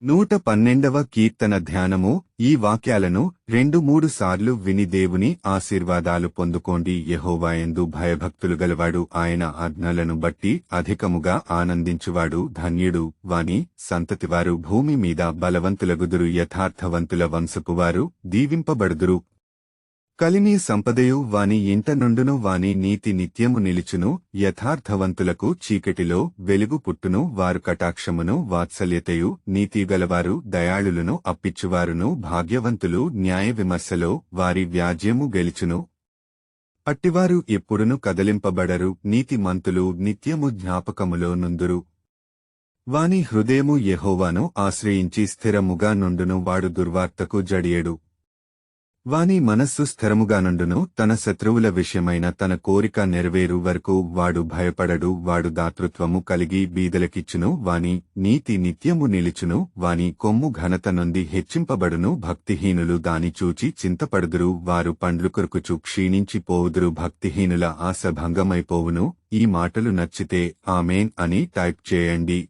112వ కీర్తన ధ్యానము. ఈ వాక్యాలను 2-3 సార్లు విని దేవుని ఆశీర్వాదాలు పొందుకోండి. యెహోవాయందు భయభక్తులు గలవాడు, ఆయన ఆజ్ఞలను బట్టి అధికముగా ఆనందించువాడు ధన్యుడు. వాని సంతతివారు భూమి మీద బలవంతులగుదురు, యథార్థవంతుల వంశపువారు దీవింపబడుదురు. కలిమి సంపదయు వాని ఇంట నుండును, వాని నీతి నిత్యము నిలుచును. యథార్థవంతులకు చీకటిలో వెలుగు పుట్టును, వారు కటాక్షమును వాత్సల్యతయు నీతిగలవారు దయాళులను అప్పిచ్చువారును భాగ్యవంతులు. న్యాయ విమర్శలో వారి వ్యాజ్యము గెలుచును, అట్టివారు ఎప్పుడును కదలింపబడరు. నీతిమంతులు నిత్యము జ్ఞాపకములో నుందురు. వాని హృదయము యెహోవాను ఆశ్రయించి స్థిరముగా నుండును, వాడు దుర్వార్తకు జడియడు. వాని మనస్సు స్థిరముగానుండును, తన శత్రువుల విషయమైన తన కోరిక నెరవేరు వరకు వాడు భయపడడు. వాడు దాతృత్వము కలిగి బీదలకిచ్చును, వాని నీతి నిత్యము నిలుచును. వాని కొమ్ము ఘనత నొంది హెచ్చింపబడును. భక్తిహీనులు దాని చూచి చింతపడుదురు, వారు పండ్లు కొరుకుచు క్షీణించిపోవుదురు. భక్తిహీనుల ఆశ భంగమైపోవును. ఈ మాటలు నచ్చితే ఆమేన్ అని టైప్ చేయండి.